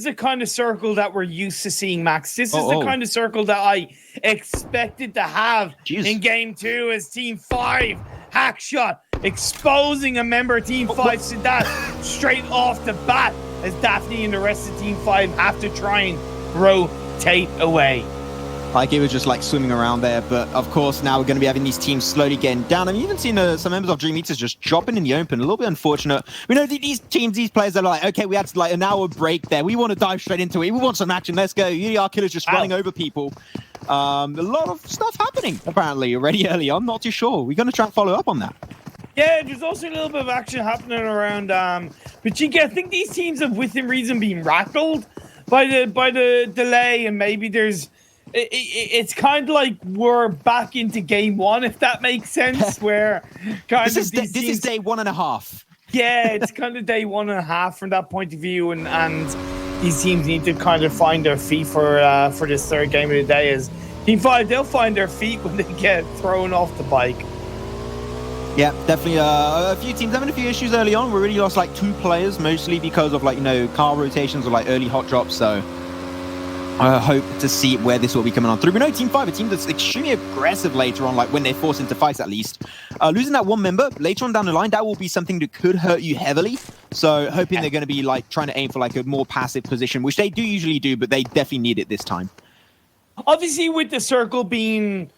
is the kind of circle that we're used to seeing, Max. This is the kind of circle that I expected to have in Game 2 as Team 5, Hackshot, exposing a member of Team 5, Sadat, straight off the bat, as Daphne and the rest of Team 5 have to try and rotate away. Like, it was just like swimming around there, but of course now we're going to be having these teams slowly getting down. I mean, even seen some members of Dream Eaters just dropping in the open. A little bit unfortunate. We know these teams, these players are like, okay, we had like an hour break there. We want to dive straight into it. We want some action. Let's go. ER Killer's just running over people. A lot of stuff happening apparently already early on. Not too sure. We're going to try and follow up on that. Yeah, there's also a little bit of action happening around. But I think these teams have, within reason, been rattled by the delay, and maybe there's. It's kind of like we're back into Game 1, if that makes sense. Where this is day 1.5. Yeah, it's kind of day 1.5 from that point of view, and these teams need to kind of find their feet for this third game of the day. As Team 5, they'll find their feet when they get thrown off the bike. Yeah, definitely. A few teams having a few issues early on. We already lost like 2 players, mostly because of car rotations or like early hot drops. So I hope to see where this will be coming on through. We know Team 5, a team that's extremely aggressive later on, like when they're forced into fights at least. Losing that one member later on down the line, that will be something that could hurt you heavily. So hoping they're going to be like trying to aim for like a more passive position, which they do usually do, but they definitely need it this time. Obviously, with the circle being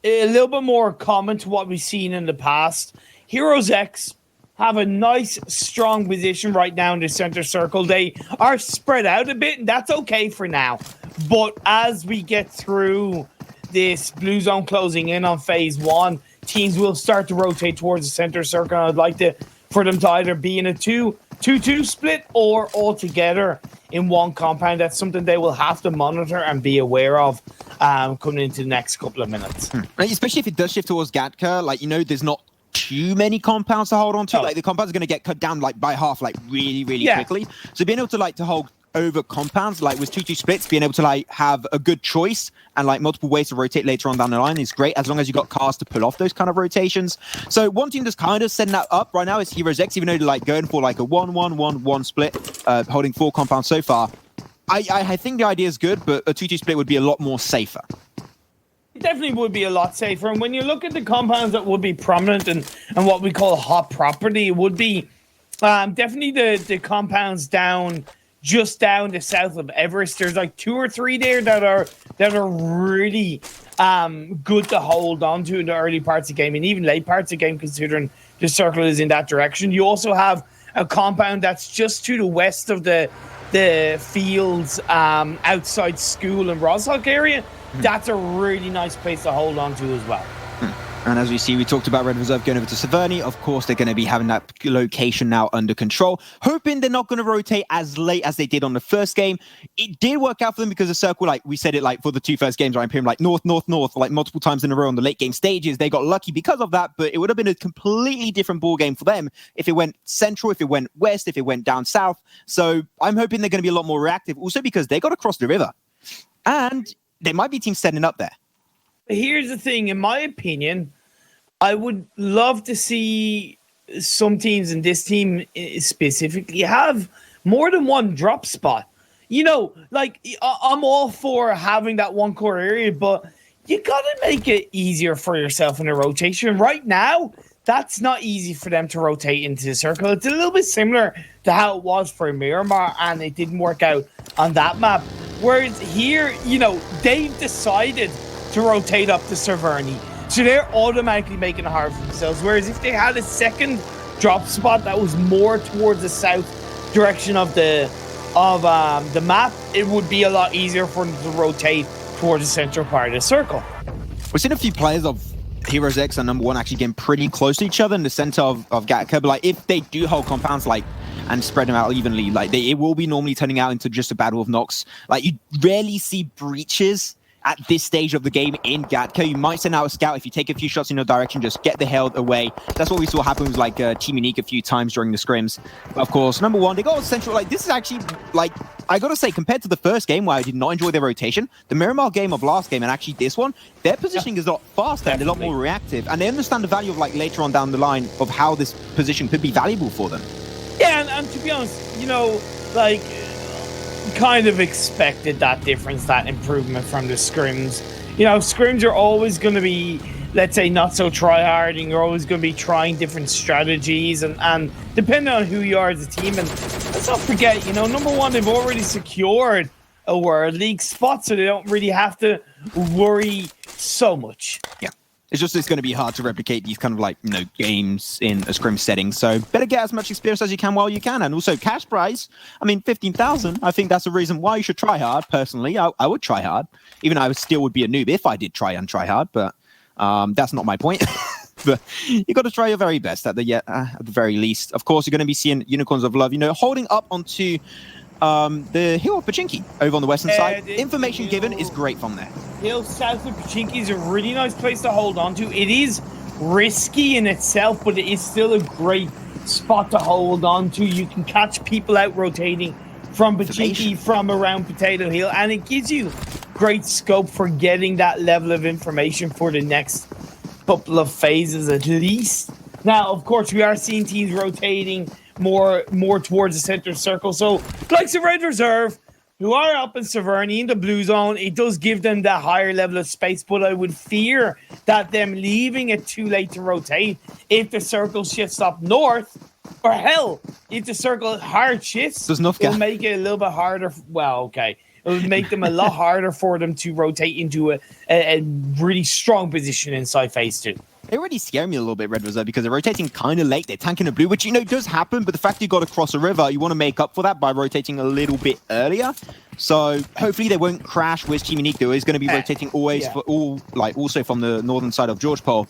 a little bit more common to what we've seen in the past, Heroes X have a nice, strong position right now in the center circle. They are spread out a bit, and that's okay for now. But as we get through this blue zone closing in on phase 1, teams will start to rotate towards the center circle. I'd like for them to either be in a 2-2 split or all together in one compound. That's something they will have to monitor and be aware of coming into the next couple of minutes. Especially if it does shift towards Gatka, there's not too many compounds to hold on to. Like, the compounds are going to get cut down like by half, like really quickly. So being able to hold over compounds, like with 2-2 splits, being able to have a good choice and multiple ways to rotate later on down the line is great, as long as you got cars to pull off those kind of rotations. So one team that's kind of setting that up right now is Heroes X, even though they're going for a 1-1-1-1 split, holding 4 compounds so far. I think the idea is good, but a 2-2 split would be a lot more safer. It definitely would be a lot safer. And when you look at the compounds that would be prominent and what we call hot property, it would be definitely the compounds just down the south of Everest. There's 2 or 3 there that are really good to hold on to in the early parts of the game, and even late parts of the game, considering the circle is in that direction. You also have a compound that's just to the west of the fields outside school and Roshawk area. That's a really nice place to hold on to as well. And as we see, we talked about Red Reserve going over to Severny. Of course, they're going to be having that location now under control. Hoping they're not going to rotate as late as they did on the first game. It did work out for them because the circle, we said it for the 2 first games, right? Imperium, north, multiple times in a row on the late game stages. They got lucky because of that, but it would have been a completely different ball game for them if it went central, if it went west, if it went down south. So I'm hoping they're going to be a lot more reactive, also because they got to cross the river. And there might be teams setting up there. Here's the thing, in my opinion, I would love to see some teams, and this team specifically, have more than one drop spot. I'm all for having that one core area, but you got to make it easier for yourself in a rotation. Right now, that's not easy for them to rotate into the circle. It's a little bit similar to how it was for Miramar, and it didn't work out on that map. Whereas here, they've decided to rotate up to Severny. So they're automatically making it hard for themselves. Whereas if they had a second drop spot that was more towards the south direction of the map, it would be a lot easier for them to rotate towards the central part of the circle. We've seen a few players of Heroes X and number 1 actually getting pretty close to each other in the center of Gatka. But if they do hold compounds and spread them out evenly, it will be normally turning out into just a battle of knocks. You rarely see breaches at this stage of the game in Gatka. You might send out a scout. If you take a few shots in your direction, just get the hell away. That's what we saw happen with Team Unique a few times during the scrims. Of course, number 1, they got central. This is actually I gotta say, compared to the first game where I did not enjoy their rotation, the Miramar game of last game and actually this one, their positioning is a lot faster and a lot more reactive, and they understand the value of later on down the line of how this position could be valuable for them. Yeah, and to be honest, kind of expected that difference, that improvement from the scrims. You know, scrims are always going to be, let's say, not so try-harding. You're always going to be trying different strategies and depending on who you are as a team. And let's not forget, you know, number one, they've already secured a World League spot, so they don't really have to worry so much. Yeah. It's going to be hard to replicate these kind of like, you know, games in a scrim setting. So better get as much experience as you can while you can. And also cash prize, I mean, 15,000. I think that's a reason why you should try hard. Personally, I would try hard. Even I still would be a noob if I did try hard. But that's not my point. But you got to try your very best at the very least. Of course, you're going to be seeing Unicorns of Love, you know, holding up onto the hill of Pachinki over on the western side. Information given is great from there. Hill south of Pachinki is a really nice place to hold on to. It is risky in itself, but it is still a great spot to hold on to. You can catch people out rotating from Pachinki, from around Potato Hill, and it gives you great scope for getting that level of information for the next couple of phases at least. Now, of course, we are seeing teams rotating more towards the center circle. So, like the Red Reserve, who are up in Severny in the blue zone, it does give them that higher level of space, but I would fear that them leaving it too late to rotate if the circle shifts up north, or hell, if the circle hard shifts, it'll make it a little bit harder. Well, okay. It would make them a lot harder for them to rotate into a really strong position inside phase 2. They already scare me a little bit, Red Reserve, because they're rotating kind of late. They're tanking a blue, which, you know, does happen. But the fact you got to cross a river, you want to make up for that by rotating a little bit earlier. So hopefully they won't crash with Team Unique. They're always going to be rotating for also from the northern side of George Pole.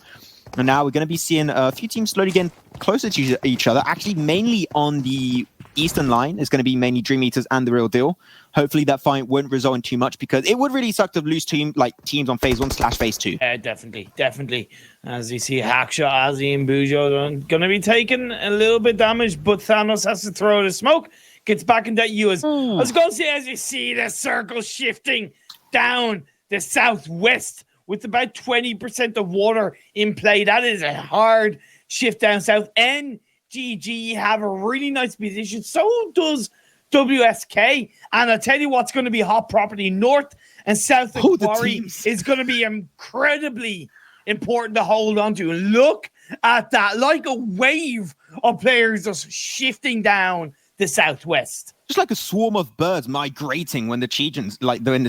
And now we're going to be seeing a few teams slowly getting closer to each other. Actually, mainly on the eastern line is going to be mainly Dream Eaters and The Real Deal. Hopefully that fight won't result in too much, because it would really suck to lose teams on phase 1/phase 2. Definitely. As you see, Haksha, Azzy, and Bujo are going to be taking a little bit damage, but Thanos has to throw the smoke. Gets back in that US. I was going to say, as you see the circle shifting down the southwest with about 20% of water in play. That is a hard shift down south. NGG have a really nice position. So does WSK. And I'll tell you what's going to be hot property. North and south of Quarry is going to be incredibly important to hold on to. Look at that. Like a wave of players just shifting down the southwest. Just like a swarm of birds migrating when the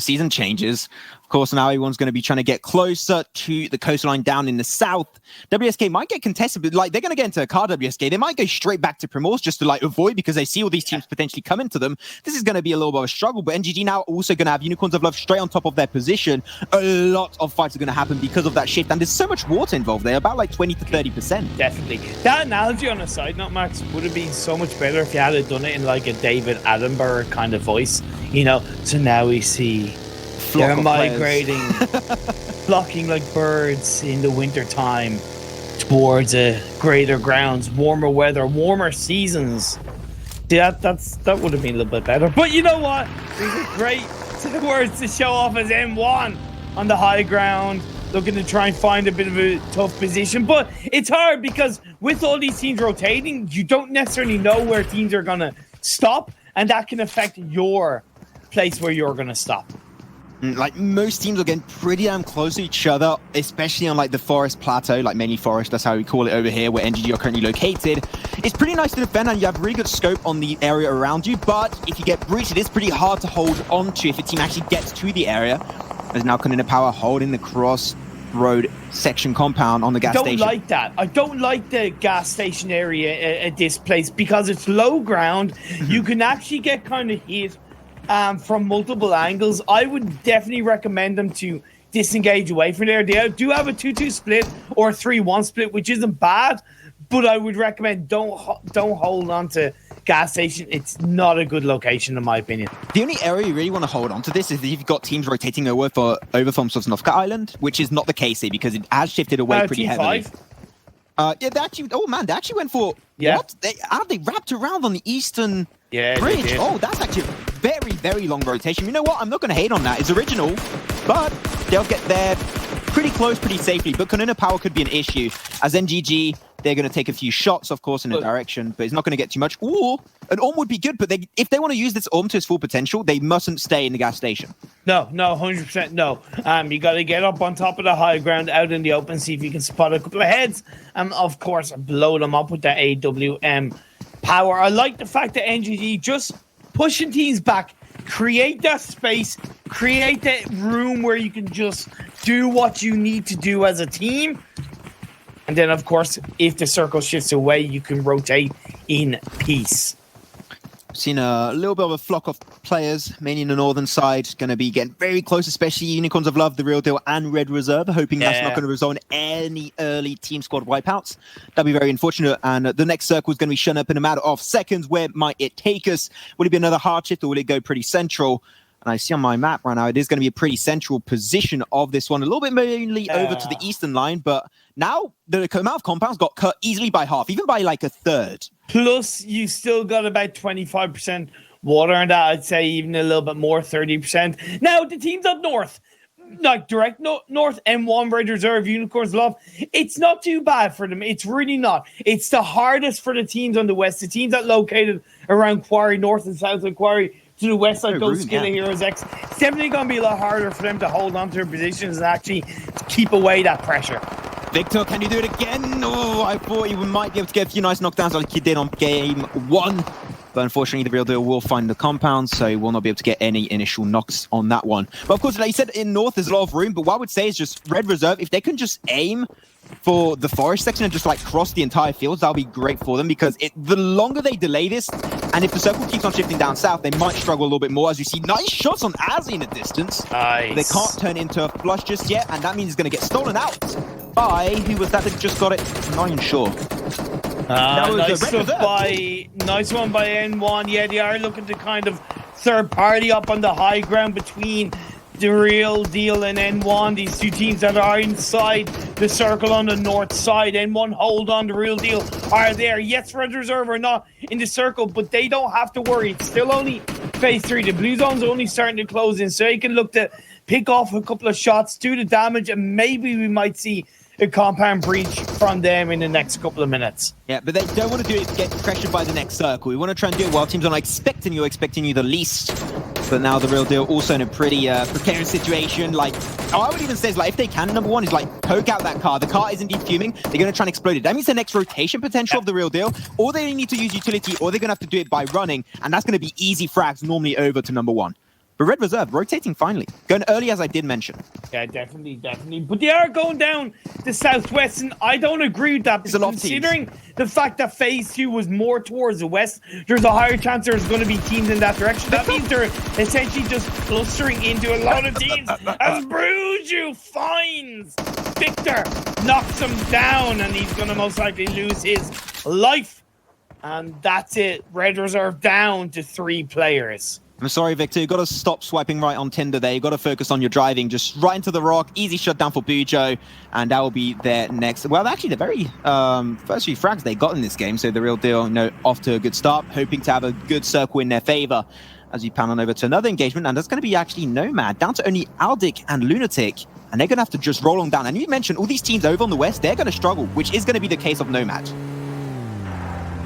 season changes. Of course, now everyone's going to be trying to get closer to the coastline down in the south. WSK might get contested, but they're going to get into a car WSK. They might go straight back to Primorse just to avoid, because they see all these teams potentially coming to them. This is going to be a little bit of a struggle, but NGG now also going to have Unicorns of Love straight on top of their position. A lot of fights are going to happen because of that shift, and there's so much water involved there, about 20 to 30%. Definitely. That analogy on a side note, Max, would have been so much better if you had done it in a David Attenborough kind of voice, so now we see they're migrating, flocking like birds in the winter time towards greater grounds, warmer weather, warmer seasons. That would have been a little bit better. But you know what? These are great words to show off as M1 on the high ground, looking to try and find a bit of a tough position. But it's hard because with all these teams rotating, you don't necessarily know where teams are going to stop, and that can affect your place where you're going to stop. Most teams are getting pretty damn close to each other, especially on the forest plateau, mainly forest, that's how we call it over here, where NGG are currently located. It's pretty nice to defend, and you have really good scope on the area around you, but if you get breached, it is pretty hard to hold on to if a team actually gets to the area. There's now Kanina Power holding the crossroad section compound on the gas station. I don't like that. I don't like the gas station area at this place because it's low ground. You can actually get kind of hit from multiple angles. I would definitely recommend them to disengage away from there. They do have a 2-2 split or a 3-1 split, which isn't bad, but I would recommend don't hold on to gas station. It's not a good location in my opinion. The only area you really want to hold on to this is if you've got teams rotating over from Sosnovka Island, which is not the case here because it has shifted away pretty heavily. They actually went for what? They wrapped around on the eastern bridge. Oh, that's actually a very, very long rotation. You know what? I'm not going to hate on that. It's original, but they'll get there pretty close, pretty safely. But Kanina Power could be an issue as NGG They're going to take a few shots, of course, in a direction, but it's not going to get too much. Or an Orm would be good, but if they want to use this Orm to its full potential, they mustn't stay in the gas station. No, 100% no. You got to get up on top of the high ground, out in the open, see if you can spot a couple of heads, and of course, blow them up with that AWM power. I like the fact that NGD just pushing teams back, create that space, create that room where you can just do what you need to do as a team. And then, of course, if the circle shifts away, you can rotate in peace. Seen a little bit of a flock of players, mainly in the northern side, going to be getting very close, especially Unicorns of Love, The Real Deal, and Red Reserve, hoping that's not going to result in any early team squad wipeouts. That'd be very unfortunate, and the next circle is going to be shown up in a matter of seconds. Where might it take us? Will it be another hard shift, or will it go pretty central? And I see on my map right now, it is going to be a pretty central position of this one. A little bit mainly over to the eastern line, but now the amount of compounds got cut easily by half, even by like a third. Plus, you still got about 25% water on that. I'd say even a little bit more, 30%. Now, the teams up north, like direct north, M1, Red Reserve, Unicorns Love, it's not too bad for them. It's really not. It's the hardest for the teams on the west. The teams that located around Quarry, north and south of Quarry, to the west, like those Skilla Heroes X, it's definitely going to be a lot harder for them to hold on to their positions and actually keep away that pressure. Victor, can you do it again? Oh, I thought he might be able to get a few nice knockdowns like he did on game 1. But unfortunately, The Real Deal will find the compound, so he will not be able to get any initial knocks on that one. But of course, like you said, in North, there's a lot of room. But what I would say is just Red Reserve, if they can just aim for the forest section and just like cross the entire field, that'll be great for them, because the longer they delay this, and if the circle keeps on shifting down south, they might struggle a little bit more. As you see, nice shots on Azzy in the distance. Nice. They can't turn into a flush just yet, and that means it's going to get stolen out by, who was that just got it? I'm not even sure. Nice one by N1. Yeah, they are looking to kind of third party up on the high ground between The Real Deal and N1. These two teams that are inside the circle on the north side. N1 hold on, The Real Deal are there. Yes, Red Reserve are not in the circle, but they don't have to worry. It's still only phase 3. The blue zone's only starting to close in, so they can look to pick off a couple of shots, do the damage, and maybe we might see a compound breach from them in the next couple of minutes. Yeah, but they don't want to do it to get pressured by the next circle. We want to try and do it while teams are not expecting you the least. But now The Real Deal also in a pretty precarious situation. Like, I would even say is like, if they can, number one is like poke out that car. The car is indeed fuming. They're going to try and explode it. That means the next rotation potential of The Real Deal, or they need to use utility, or they're going to have to do it by running. And that's going to be easy frags normally over to number one. But Red Reserve rotating finally. Going early, as I did mention. Yeah, definitely. But they are going down the southwest, and I don't agree with that. There's a lot of considering the fact that phase 2 was more towards the west, there's a higher chance there's going to be teams in that direction. That means they're essentially just clustering into a lot of teams. As Bruju finds Victor, knocks him down, and he's going to most likely lose his life. And that's it. Red Reserve down to 3 players. I'm sorry, Victor. You've got to stop swiping right on Tinder there. You've got to focus on your driving. Just right into the rock. Easy shutdown for Bujo. And that will be their next... Well, actually, the very first few frags they got in this game. So The Real Deal, off to a good start. Hoping to have a good circle in their favor as we pan on over to another engagement. And that's going to be actually Nomad. Down to only Aldic and Lunatic. And they're going to have to just roll on down. And you mentioned all these teams over on the west, they're going to struggle, which is going to be the case of Nomad.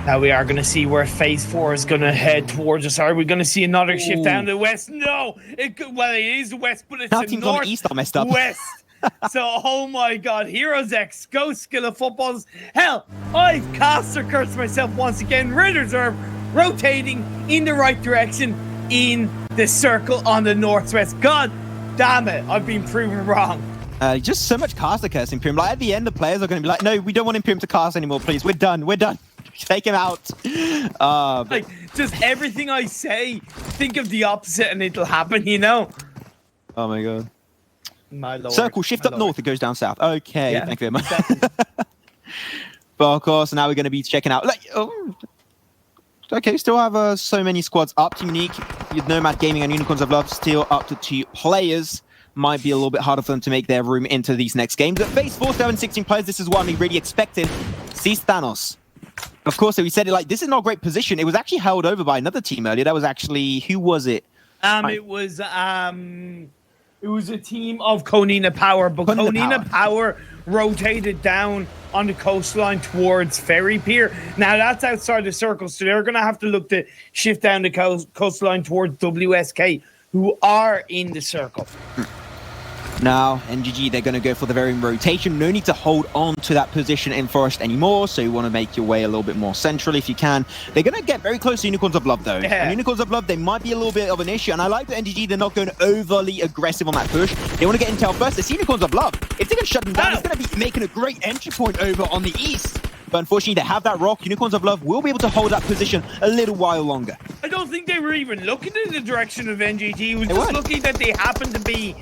Now we are going to see where phase 4 is going to head towards us. Are we going to see another shift down to the west? No. It is the west, but it's the north east are messed up. West. So, oh my God. Heroes X, Go Skilla Footballs. Hell, I've caster cursed myself once again. Red Reserve rotating in the right direction in the circle on the northwest. God damn it. I've been proven wrong. Just so much caster curse Imperium. Like at the end, the players are going to be like, no, we don't want Imperium to cast anymore, please. We're done. Take him out. Like, just everything I say, think of the opposite and it'll happen, Oh my God. My Lord. Circle, shift up north, it goes down south. Okay, yeah, thank you very much. But of course, now we're going to be checking out. Okay, still have so many squads up. Team Unique, with Nomad Gaming and Unicorns of Love still up to 2 players. Might be a little bit harder for them to make their room into these next games. At phase 4, 7, 16 players, this is what we really expected. Sees Thanos. Of course, so we said it like, this is not a great position. It was actually held over by another team earlier. That was actually, who was it? It was, It was a team of Konina Power, but Konina Power rotated down on the coastline towards Ferry Pier. Now that's outside the circle, so they're going to have to look to shift down the coastline towards WSK, who are in the circle. Now, NGG, they're going to go for the very rotation. No need to hold on to that position in Forest anymore, so you want to make your way a little bit more central if you can. They're going to get very close to Unicorns of Love, though. Yeah. And Unicorns of Love, they might be a little bit of an issue, and I like that NGG, they're not going overly aggressive on that push. They want to get intel first. They see Unicorns of Love. If they can shut them down, it's going to be making a great entry point over on the east. But unfortunately, they have that rock. Unicorns of Love will be able to hold that position a little while longer. I don't think they were even looking in the direction of NGG. It was just looking that they happened to be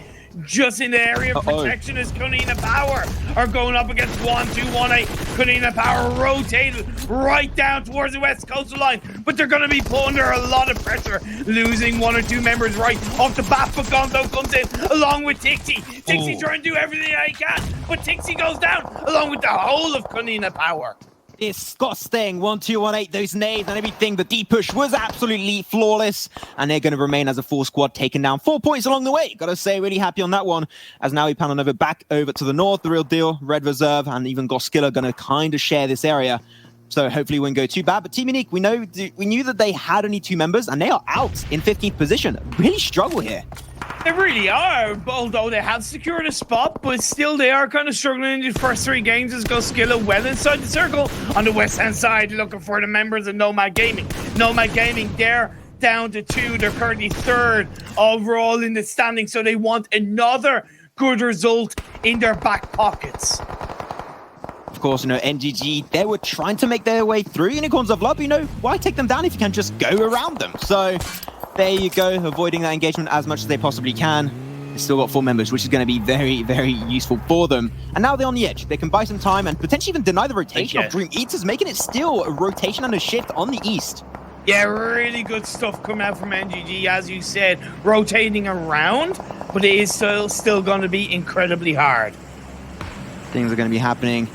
just in the area of protection as Konina Power are going up against 1-2-1-8. Konina Power rotated right down towards the west coastal line, but they're going to be put under a lot of pressure, losing one or two members right off the bat. But Gonzo comes in along with Tixie. Tixie trying to do everything he can, but Tixie goes down along with the whole of Konina Power. Disgusting. 1-2-1-8, those nades and everything. The deep push was absolutely flawless, and they're going to remain as a full squad, taking down 4 points along the way. Gotta say, really happy on that one, as now we pan on over back over to the north. The real deal, Red Reserve and even Goskilla going to kind of share this area, so hopefully it won't go too bad. But Team Unique, we knew that they had only 2 members, and they are out in 15th position. Really struggle here. They really are, although they have secured a spot, but still they are kind of struggling in the first 3 games as Goskilla well inside the circle on the west-hand side, looking for the members of Nomad Gaming. Nomad Gaming, they're down to 2. They're currently 3rd overall in the standing, so they want another good result in their back pockets. Of course, NGG, they were trying to make their way through Unicorns of Love. Why take them down if you can just go around them? So there you go, avoiding that engagement as much as they possibly can. They've still got 4 members, which is going to be very, very useful for them. And now they're on the edge. They can buy some time and potentially even deny the rotation of Dream Eaters, making it still a rotation and a shift on the east. Yeah, really good stuff coming out from NGG, as you said, rotating around, but it is still going to be incredibly hard. Things are going to be happening.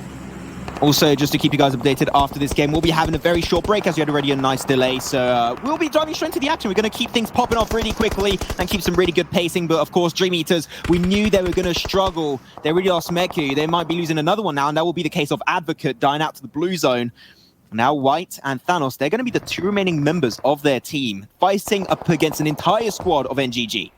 Also, just to keep you guys updated, after this game, we'll be having a very short break as we had already a nice delay. So we'll be diving straight into the action. We're going to keep things popping off really quickly and keep some really good pacing. But of course, Dream Eaters, we knew they were going to struggle. They really lost Meku. They might be losing another one now, and that will be the case of Advocate dying out to the blue zone. Now White and Thanos, they're going to be the 2 remaining members of their team, fighting up against an entire squad of NGG.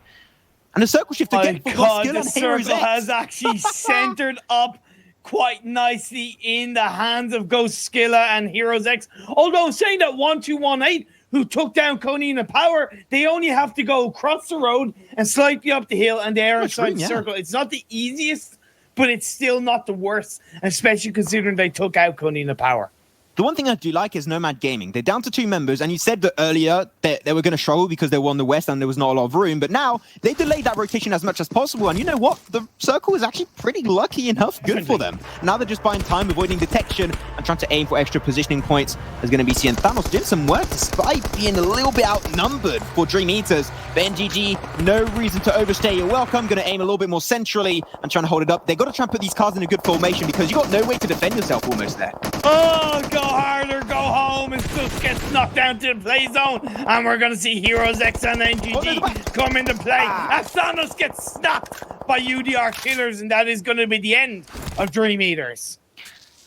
And the circle shift again. My God, the circle has actually centered up quite nicely in the hands of Goskilla and Heroes X. Although saying that 1-2-1-8, who took down Konina Power, they only have to go across the road and slightly up the hill, and they are inside the circle. It's not the easiest, but it's still not the worst, especially considering they took out Konina Power. The one thing I do like is Nomad Gaming. They're down to 2 members, and you said that earlier that they were going to struggle because they were on the west and there was not a lot of room, but now they delayed that rotation as much as possible, and you know what? The circle is actually pretty lucky enough good for them. Now they're just buying time, avoiding detection, and trying to aim for extra positioning points. There's going to be seeing Thanos doing some work despite being a little bit outnumbered for Dream Eaters. But NGG, no reason to overstay your welcome. Going to aim a little bit more centrally and trying to hold it up. They've got to try and put these cards in a good formation because you got no way to defend yourself almost there. Oh, go harder, go home, and just gets knocked down to the play zone. And we're going to see Heroes X and NGG come into play. As Thanos gets snapped by UDR killers, and that is going to be the end of Dream Eaters.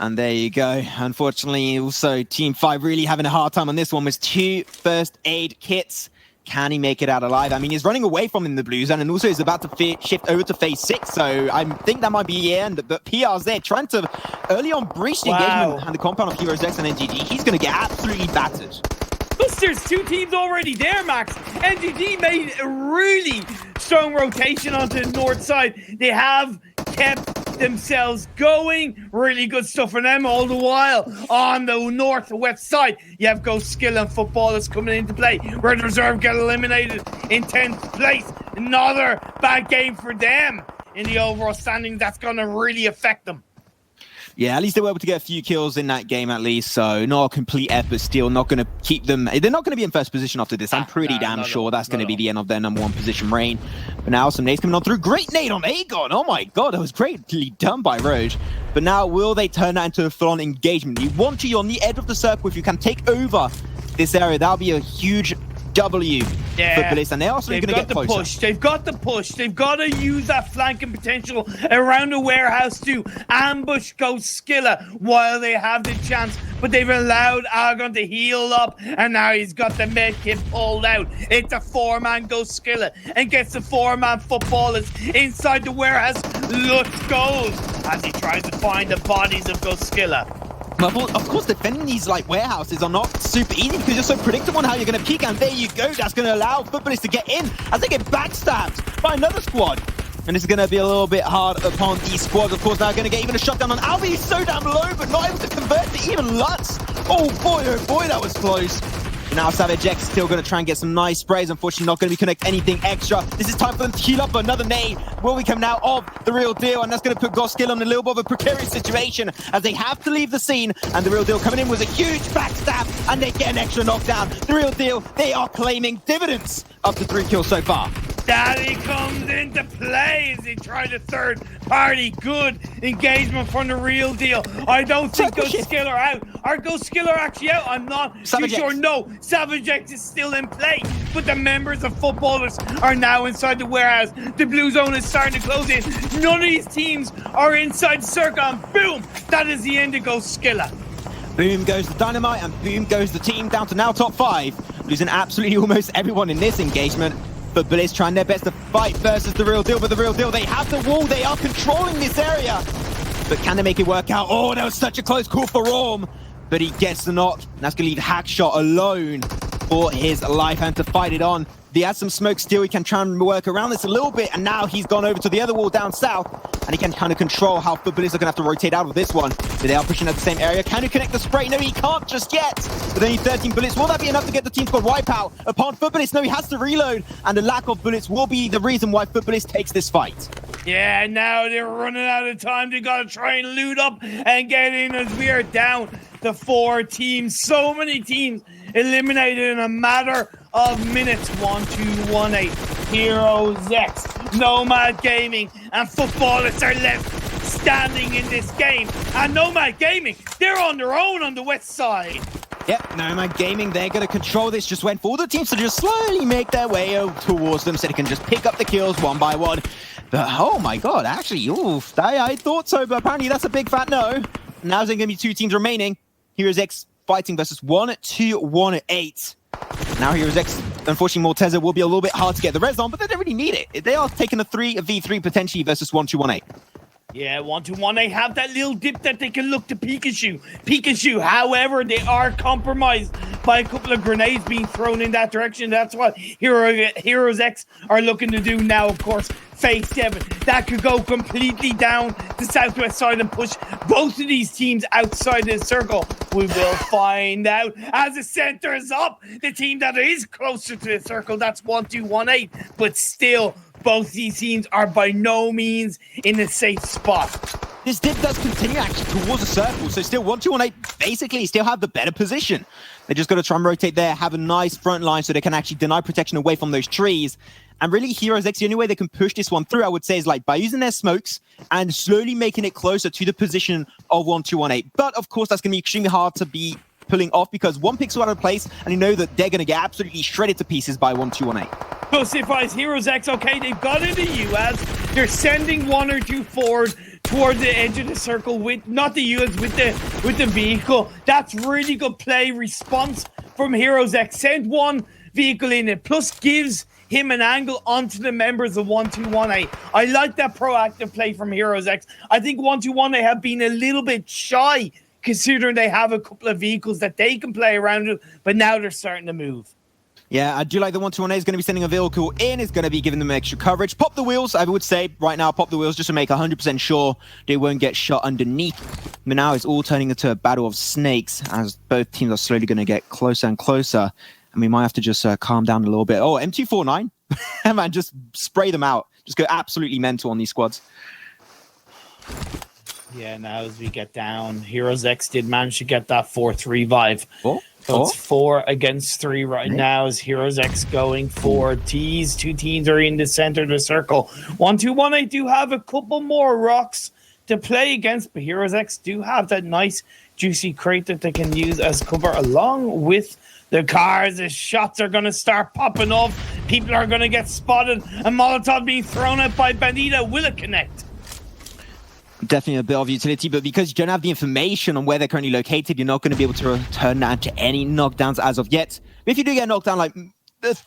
And there you go. Unfortunately, also Team 5 really having a hard time on this one with 2 first aid kits. Can he make it out alive? I mean, he's running away from in the blue zone, and also he's about to shift over to phase 6. So I think that might be the end. But PR's there trying to early on breach the engagement and the compound of Heroes X and NGG. He's going to get absolutely battered. Plus, there's 2 teams already there, Max. NGG made a really strong rotation onto the north side. They have kept themselves going. Really good stuff for them all the while. On the northwest side, you have Goskilla and Footballers coming into play. Red Reserve get eliminated in 10th place. Another bad game for them in the overall standing. That's going to really affect them. Yeah, at least they were able to get a few kills in that game at least, so not a complete effort still, not going to keep them... They're not going to be in first position after this. I'm pretty damn sure that's going to be the end of their number 1 position reign. But now some nades coming on through. Great nade on Aegon! Oh my god, that was greatly done by Roge. But now, will they turn that into a full-on engagement? You want you on the edge of the circle. If you can take over this area, that'll be a huge W for Bliss, and they're also going to get closer. They've got the push. They've got to use that flanking potential around the warehouse to ambush Ghost Skilla while they have the chance. But they've allowed Argon to heal up, and now he's got the med kit pulled out. It's a 4-man Ghost Skilla and gets the 4-man footballers inside the warehouse. Looks goes as he tries to find the bodies of Ghost Skilla. Of course, defending these warehouses are not super easy because you're so predictable on how you're going to peek, and there you go. That's going to allow footballers to get in as they get backstabbed by another squad. And this is going to be a little bit hard upon these squads. Of course, now going to get even a shutdown on Albi. He's so damn low, but not able to convert to even Lutz. Oh boy, that was close. Now Savage X still going to try and get some nice sprays. Unfortunately, not going to be connect anything extra. This is time for them to heal up for another nade. Will we come now of the Real Deal? And that's going to put Goskill in a little bit of a precarious situation as they have to leave the scene. And the Real Deal coming in was a huge backstab, and they get an extra knockdown. The Real Deal, they are claiming dividends up to 3 kills so far. Daddy comes into play as they try the third party. Good engagement from the Real Deal. I don't think Ghost Skiller out. Are Ghost Skiller actually out? I'm not too sure. No, Savage X is still in play. But the members of footballers are now inside the warehouse. The blue zone is starting to close in. None of these teams are inside the circle. And boom, that is the end of Ghost Skiller. Boom goes the Dynamite, and boom goes the team down to now top 5. Losing absolutely almost everyone in this engagement. But Blitz trying their best to fight versus the Real Deal. But the Real Deal, they have the wall. They are controlling this area. But can they make it work out? Oh, that was such a close call for Orm. But he gets the knock. And that's going to leave Hackshot alone for his life and to fight it on. He has some smoke still. He can try and work around this a little bit. And now he's gone over to the other wall down south. And he can kind of control how Footballers are going to have to rotate out of this one. So they are pushing at the same area. Can he connect the spray? No, he can't just yet. With only 13 bullets. Will that be enough to get the team squad wipeout upon Footballers? No, he has to reload. And the lack of bullets will be the reason why Footballers takes this fight. Yeah, now they're running out of time. They got to try and loot up and get in as we are down to 4 teams. So many teams eliminated in a matter of minutes. 1, 2, 1, 8. Heroes X, Nomad Gaming, and Footballers are left standing in this game. And Nomad Gaming, they're on their own on the west side. Yep, Nomad Gaming, they're going to control this. Just went for all the teams to just slowly make their way towards them so they can just pick up the kills one by one. But oh my god, actually, oof, I thought so, but apparently that's a big fat no. Now there's going to be 2 teams remaining. Heroes X fighting versus 1, 2, 1, 8. Now Heroes X, unfortunately, Morteza will be a little bit hard to get the res on, but they don't really need it. They are taking a 3v3 potentially versus 1, 2, 1, 8. Yeah, 1, 2, 1, they have that little dip that they can look to Pikachu, however, they are compromised by a couple of grenades being thrown in that direction. That's what Heroes X are looking to do now, of course. Face Devon. That could go completely down the southwest side and push both of these teams outside the circle. We will find out as it centers up. The team that is closer to the circle, that's 1, 2, 1, 8. But still, both these teams are by no means in a safe spot. This dip does continue actually towards the circle, so still 1, 2, 1, 8 basically still have the better position. They just got to try and rotate there, have a nice front line so they can actually deny protection away from those trees. And really, Heroes X, the only way they can push this one through, I would say, is like by using their smokes and slowly making it closer to the position of 1, 2, 1, 8. But of course, that's going to be extremely hard to be pulling off because one pixel out of place, and you know that they're going to get absolutely shredded to pieces by 1, 2, 1, 8. Crucifies Heroes X, okay, they've got into UAS. They're sending 1 or 2 forward toward the edge of the circle with, not the UAS, with the vehicle. That's really good play response from Heroes X. Send 1 vehicle in it, plus gives him an angle onto the members of 1, 2, 1, 8. I like that proactive play from Heroes X. I think 1, 2, 1, 8 have been a little bit shy considering they have a couple of vehicles that they can play around with, but now they're starting to move. Yeah, I do like the 1, 2, 1, 8 is going to be sending a vehicle in. It's going to be giving them extra coverage. Pop the wheels, I would say, right now, pop the wheels just to make 100% sure they won't get shot underneath. But now it's all turning into a battle of snakes as both teams are slowly going to get closer and closer. And we might have to just calm down a little bit. Oh, M249. Man, just spray them out. Just go absolutely mental on these squads. Yeah, now as we get down, Heroes X did manage to get that 4th revive. Oh. So it's 4 against 3 right now as Heroes X going for tees. 2 teams are in the center of the circle. 1, 2, 1, 8 do have a couple more rocks to play against, but Heroes X do have that nice juicy crate that they can use as cover along with The cars, the shots are going to start popping off. People are going to get spotted. A Molotov being thrown out by Bandita. Will it connect? Definitely a bit of utility, but because you don't have the information on where they're currently located, you're not going to be able to return that to any knockdowns as of yet. But if you do get knocked down, like, the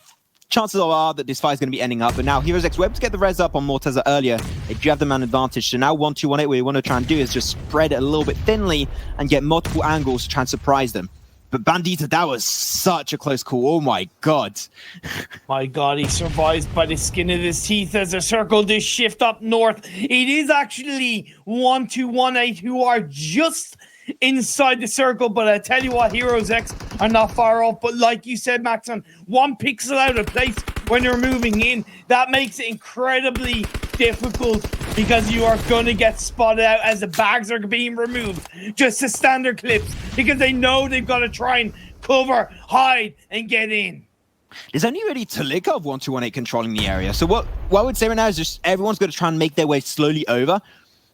chances are that this fight is going to be ending up. But now Heroes X were able to get the res up on Morteza earlier. They do have the man advantage. So now 1-2-1-8, what we want to try and do is just spread it a little bit thinly and get multiple angles to try and surprise them. But Bandita, that was such a close call. Oh my god. My god, he survives by the skin of his teeth as the circle does shift up north. It is actually 1-2-1-8 who are just inside the circle, but I tell you what, Heroes X are not far off. But like you said, Maxon, 1 pixel out of place when you're moving in, that makes it incredibly difficult because you are going to get spotted out as the bags are being removed. Just the standard clips because they know they've got to try and cover, hide, and get in. There's only really Talika of 1-2-1-8 controlling the area. So what I would say right now is just everyone's going to try and make their way slowly over.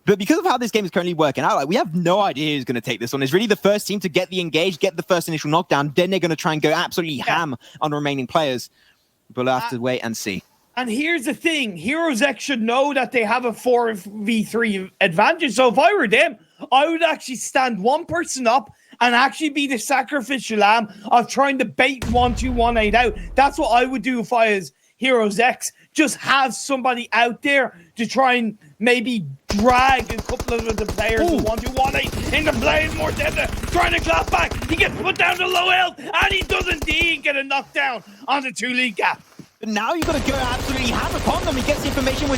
But because of how this game is currently working out, like, we have no idea who's going to take this one. It's really the first team to get the engage, get the first initial knockdown. Then they're going to try and go absolutely ham on the remaining players. But we'll have to wait and see. And here's the thing. Heroes X should know that they have a 4v3 advantage. So if I were them, I would actually stand one person up and actually be the sacrificial lamb of trying to bait 1-2-1-8 out. That's what I would do if I was Heroes X. Just have somebody out there to try and maybe drag a couple of the players who 1-2-1-8 into play. Morteza trying to clap back. He gets put down to low health, and he does indeed get a knockdown on the 2 lead gap. But now you've got to go absolutely ham upon them. He gets the information with